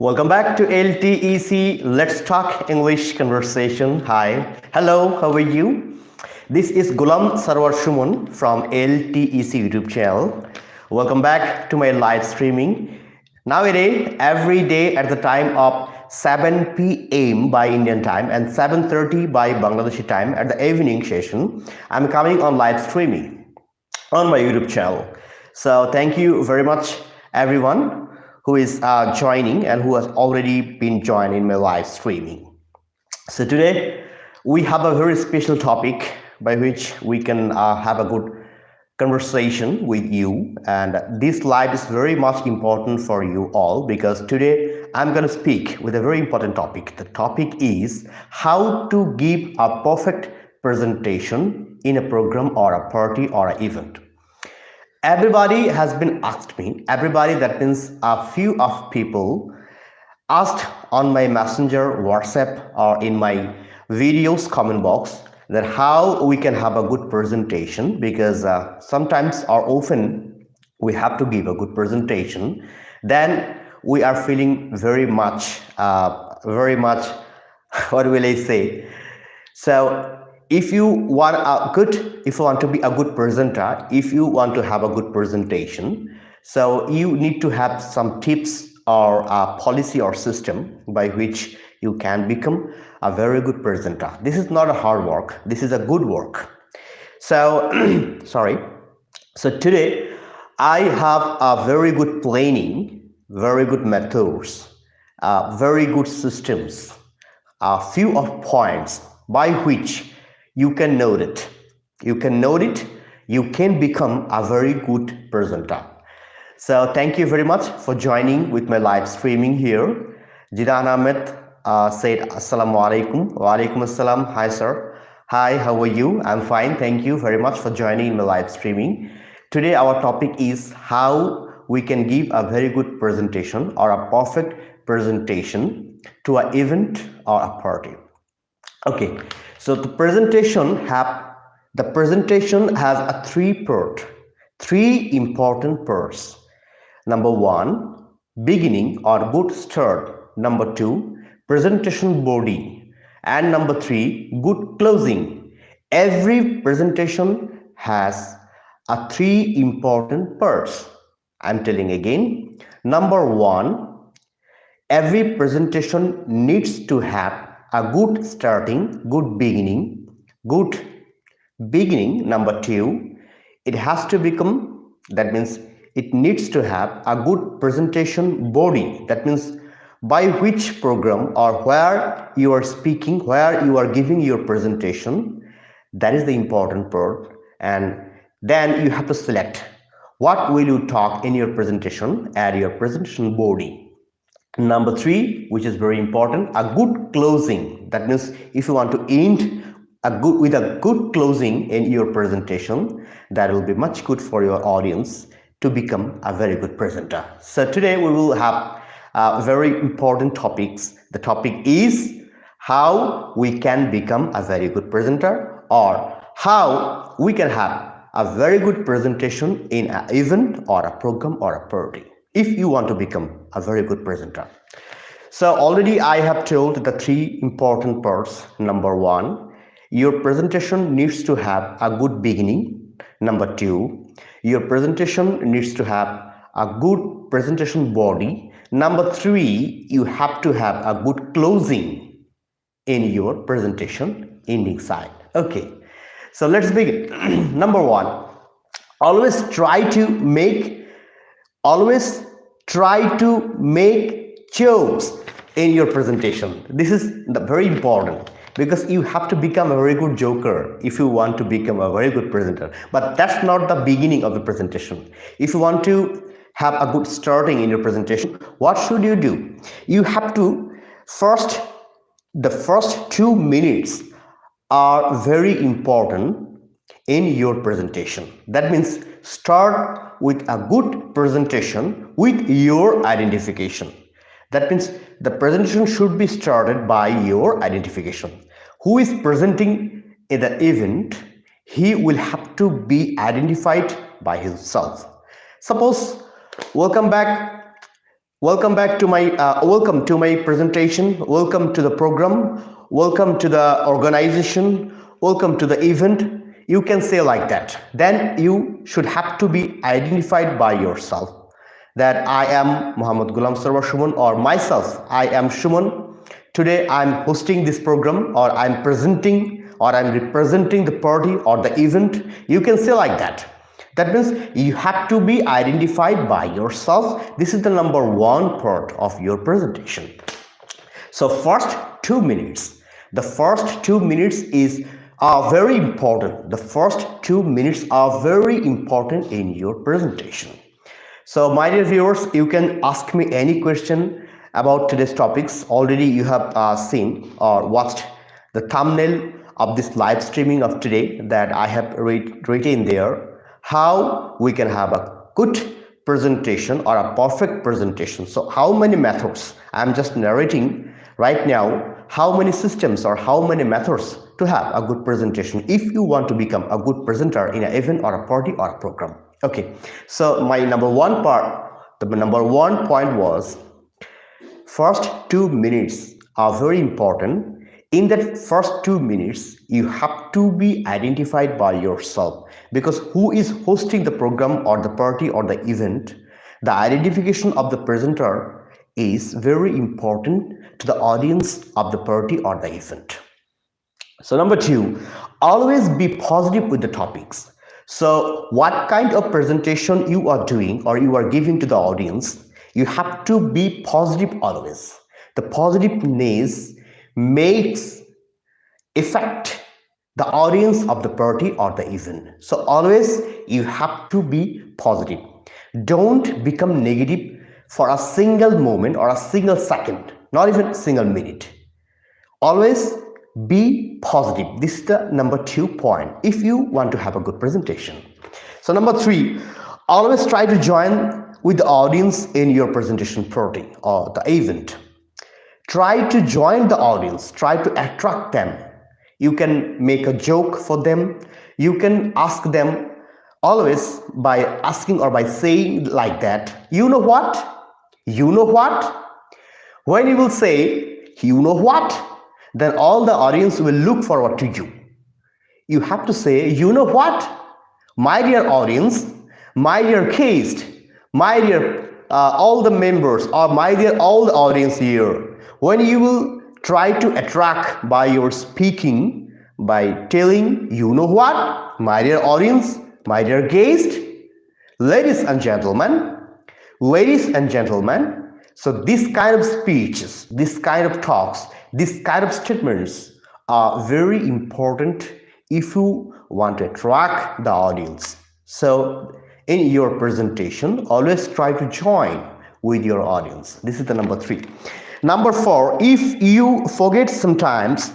Welcome back to LTEC. Let's talk English conversation. Hi. Hello. How are you? This is golamsaroarsumon from LTEC YouTube channel. Welcome back to my live streaming. Nowadays, every day at the time of 7 p.m. by Indian time and 7:30 by Bangladeshi time at the evening session, I'm coming on live streaming on my YouTube channel. So thank you very much, everyone who is joining and who has already been joined in my live streaming. So today we have a very special topic by which we can have a good conversation with you, and this live is very much important for you all because today I'm going to speak with a very important topic. The topic is how to give a perfect presentation in a program or a party or an event. Everybody has been asked me, everybody, that means a few of people asked on my messenger, WhatsApp, or in my videos comment box that how we can have a good presentation, because sometimes or often we have to give a good presentation, then we are feeling very much, what will I say? So if you want to be a good presenter, if you want to have a good presentation, so you need to have some tips or a policy or system by which you can become a very good presenter. This is not a hard work, this is a good work. So so today I have a very good planning, very good methods, very good systems, a few of points by which you can note it. You can become a very good presenter. So thank you very much for joining with my live streaming here. Jidan Ahmed said Assalamu alaikum. Wa alaikum assalam. Hi sir. Hi, how are you? I'm fine. Thank you very much for joining in my live streaming. Today our topic is how we can give a very good presentation or a perfect presentation to an event or a party. Okay, so the presentation has a three important parts. Number one, beginning or good start. Number two, presentation body. And number three, good closing. Every presentation has a three important parts. I'm telling again. Number one, every presentation needs to have a good starting, good beginning. Number two, it has to become, that means it needs to have a good presentation body. That means by which program or where you are speaking, where you are giving your presentation, that is the important part. And then you have to select what will you talk in your presentation and your presentation body. Number three, which is very important, a good closing. That means if you want to end with a good closing in your presentation, that will be much good for your audience to become a very good presenter. So today we will have very important topics. The topic is how we can become a very good presenter, or how we can have a very good presentation in an event or a program or a party, if you want to become a very good presenter. So already I have told the three important parts. Number one, your presentation needs to have a good beginning. Number two, your presentation needs to have a good presentation body. Number three, you have to have a good closing in your presentation ending side. Okay, so let's begin. Number one, always try to make jokes in your presentation. This is very important because you have to become a very good joker if you want to become a very good presenter. But that's not the beginning of the presentation. If you want to have a good starting in your presentation, what should you do? You have to the first 2 minutes are very important in your presentation. That means start with a good presentation with your identification. That means the presentation should be started by your identification. Who is presenting in the event, he will have to be identified by himself. Suppose, welcome back Welcome back to my welcome to my presentation. Welcome to the program. Welcome to the organization. Welcome to the event. You can say like that. Then you should have to be identified by yourself. That I am Muhammad golamsaroarsumon, or myself, I am Shuman. Today I'm hosting this program, or I'm presenting, or I'm representing the party or the event. You can say like that. That means you have to be identified by yourself. This is the number one part of your presentation. So first 2 minutes. The first 2 minutes are very important. The first 2 minutes are very important in your presentation. So my dear viewers, you can ask me any question about today's topics. Already you have seen or watched the thumbnail of this live streaming of today that I have written there. How we can have a good presentation or a perfect presentation. So how many methods? I'm just narrating right now how many systems or how many methods to have a good presentation if you want to become a good presenter in an event or a party or a program. Okay, so my number one point was first 2 minutes are very important. In that first 2 minutes, you have to be identified by yourself, because who is hosting the program or the party or the event, the identification of the presenter is very important to the audience of the party or the event. So number two, always be positive with the topics. So what kind of presentation you are doing or you are giving to the audience, you have to be positive always. The positiveness makes affect the audience of the party or the event. So always you have to be positive. Don't become negative for a single moment or a single second, not even a single minute. Always be positive. This is the number 2 point if you want to have a good presentation. So number 3, always try to join with the audience in your presentation party or the event. Try to join the audience, try to attract them. You can make a joke for them. You can ask them always by asking or by saying like that, you know what? You know what? When you will say, you know what? Then all the audience will look forward to you. You have to say, you know what? My dear audience, my dear guest, my dear all the members, or my dear all the audience here. When you will try to attract by your speaking, by telling, you know what, my dear audience, my dear guest, ladies and gentlemen, so this kind of speeches, this kind of talks, this kind of statements are very important if you want to attract the audience. So in your presentation, always try to join with your audience. This is the number 3. Number 4, if you forget sometimes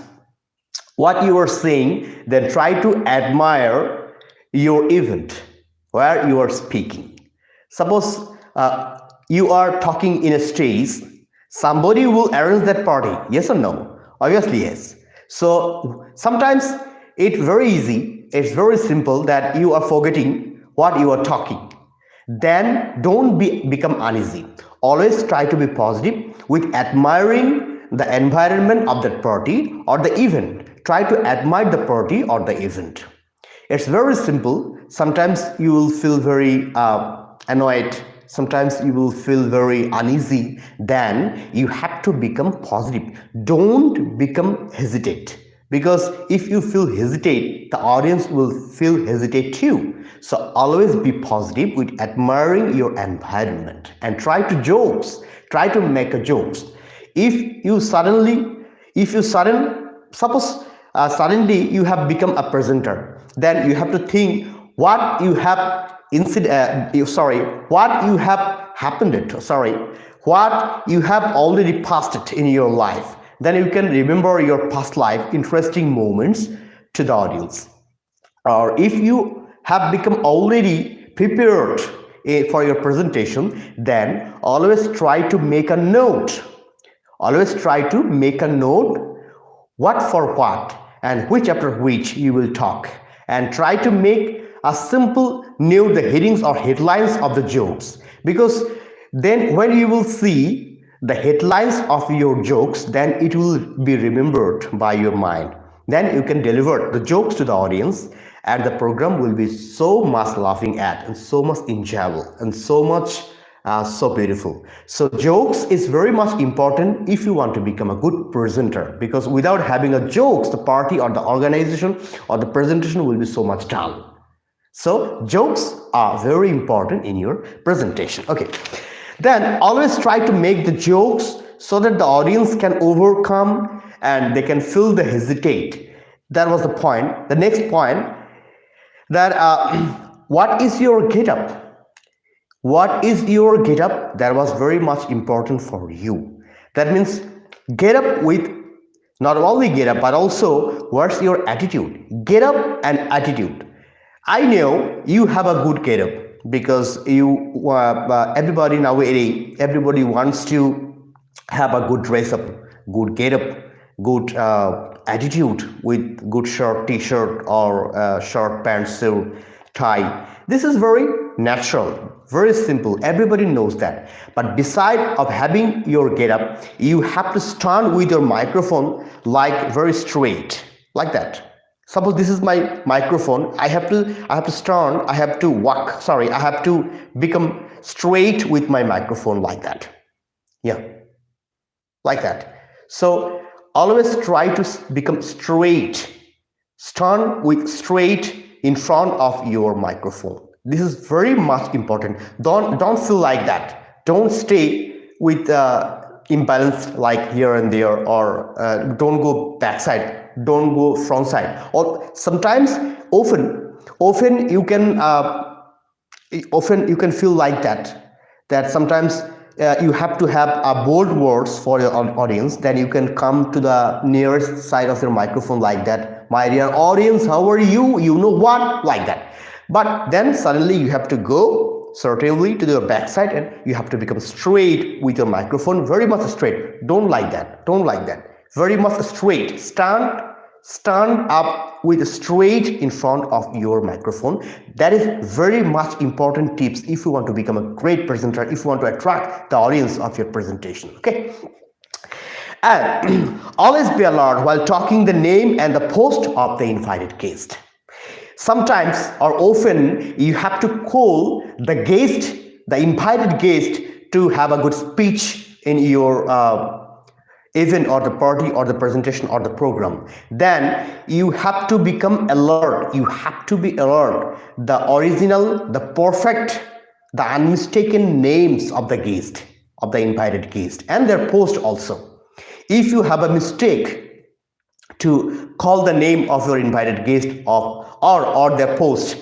what you are saying, then try to admire your event where you are speaking. Suppose you are talking in a stage, somebody will arrange that party, yes or no? Obviously yes. So sometimes it's very easy, it's very simple that you are forgetting what you are talking. Then don't become uneasy. Always try to be positive with admiring the environment of that party or the event. Try to admire the party or the event. It's very simple. Sometimes you will feel very annoyed. Sometimes you will feel very uneasy. Then you have to become positive. Don't become hesitate. Because if you feel hesitate, the audience will feel hesitate too. So always be positive with admiring your environment and try to make a jokes. Suppose suddenly you have become a presenter, then you have to think what you have what you have already passed in your life. Then you can remember your past life interesting moments to the audience. Or if you have become already prepared for your presentation, then always try to make a note. What for what and which after which you will talk, and try to make a simple note the headings or headlines of the jokes, because Then when you will see the headlines of your jokes, then it will be remembered by your mind. Then you can deliver the jokes to the audience, and the program will be so much laughing at and so much enjoyable and so much so beautiful. So jokes is very much important if you want to become a good presenter, because without having a jokes, the party or the organization or the presentation will be so much dull. So jokes are very important in your presentation. Okay, then always try to make the jokes so that the audience can overcome and they can feel the hesitate. That was the point. The next point, that what is your get-up? What is your get-up? That was very much important for you. That means get up with not only get up, but also what's your attitude? Get up and attitude. I know you have a good get up, because you everybody nowadays, everybody wants to have a good dress up, good get up, good attitude with good shirt, t-shirt, or short pants, suit, tie. This is very natural, very simple. Everybody knows that. But beside of having your get up, you have to stand with your microphone like very straight, like that. Suppose this is my microphone. I have to stand. I have to walk. Sorry, I have to become straight with my microphone like that. Yeah, like that. So always try to become straight. Stand with straight in front of your microphone. This is very much important. Don't feel like that. Don't stay with imbalance like here and there, or don't go backside, don't go front side. Or sometimes often you can feel like that sometimes you have to have bold words for your audience. Then you can come to the nearest side of your microphone like that. My dear audience, how are you? You know what? Like that. But then suddenly you have to go certainly to the backside, and you have to become straight with your microphone, very much straight. Don't like that. Don't like that. Very much straight. Stand up with straight in front of your microphone. That is very much important tips if you want to become a great presenter, if you want to attract the audience of your presentation. Okay. And always be alert while talking the name and the post of the invited guest. Sometimes or often you have to call the guest, the invited guest, to have a good speech in your event or the party or the presentation or the program. Then you have to become alert. You have to be alert. The original, the perfect, the unmistaken names of the guest, of the invited guest, and their post also. If you have a mistake to call the name of your invited guest or their post,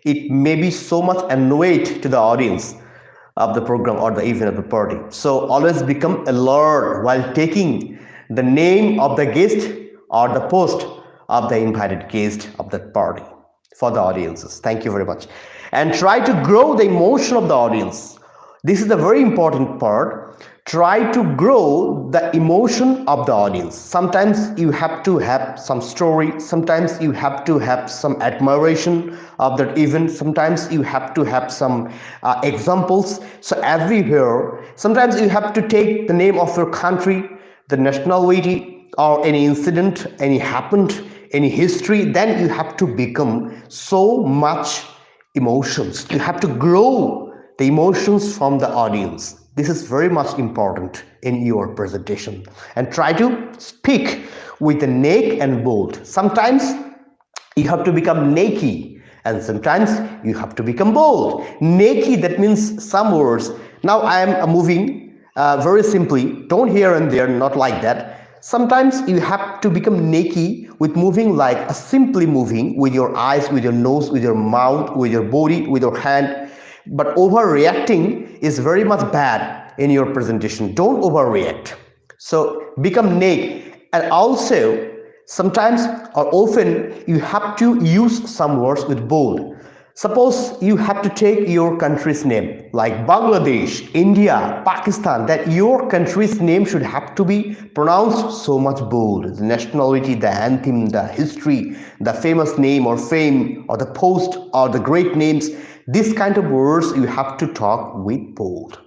it may be so much annoyed to the audience of the program or the event of the party. So always become alert while taking the name of the guest or the post of the invited guest of that party for the audiences. Thank you very much. And try to grow the emotion of the audience. This is the very important part. Try to grow the emotion of the audience. Sometimes you have to have some story. Sometimes you have to have some admiration of that event. Sometimes you have to have some examples. So everywhere, sometimes you have to take the name of your country, the nationality, or any incident, any happened, any history. Then you have to become so much emotions. You have to grow the emotions from the audience. This is very much important in your presentation. And try to speak with the neck and bold. Sometimes you have to become necky, and sometimes you have to become bold. Necky, that means some words. Now I am moving very simply. Don't here and there, not like that. Sometimes you have to become necky with moving like a simply moving with your eyes, with your nose, with your mouth, with your body, with your hand. But overreacting is very much bad in your presentation. Don't overreact. So become naked. And also sometimes or often you have to use some words with bold. Suppose you have to take your country's name like Bangladesh, India, Pakistan, that your country's name should have to be pronounced so much bold. The nationality, the anthem, the history, the famous name or fame or the post or the great names. This kind of words you have to talk with bold.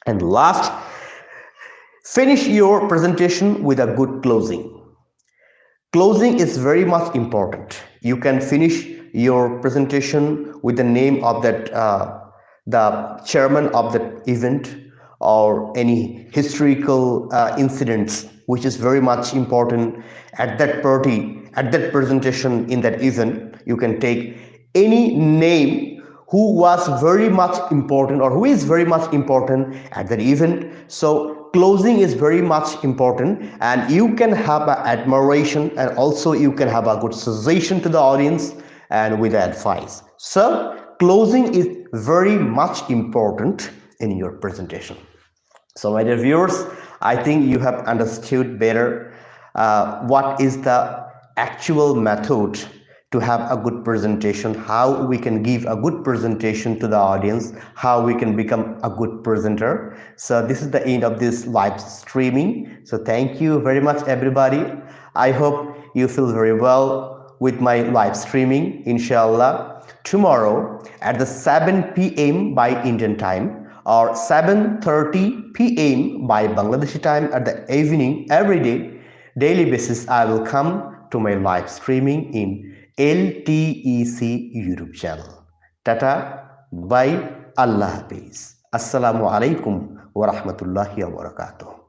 And last, finish your presentation with a good closing. Closing is very much important. You can finish your presentation with the name of that the chairman of that event, or any historical incidents which is very much important at that party, at that presentation, in that event. You can take any name who was very much important or who is very much important at that event. So closing is very much important, and you can have an admiration, and also you can have a good suggestion to the audience and with advice. So closing is very much important in your presentation. So my dear viewers, I think you have understood better what is the actual method to have a good presentation, how we can give a good presentation to the audience, how we can become a good presenter. So this is the end of this live streaming. So thank you very much, everybody. I hope you feel very well with my live streaming. Inshallah, tomorrow at the 7 p.m. by Indian time, or 7:30 p.m. by Bangladeshi time at the evening, every day, daily basis, I will come to my live streaming in LTEC YouTube channel. Tata, bye, Allah Hafiz. Assalamu alaikum wa rahmatullahi wa barakatuh.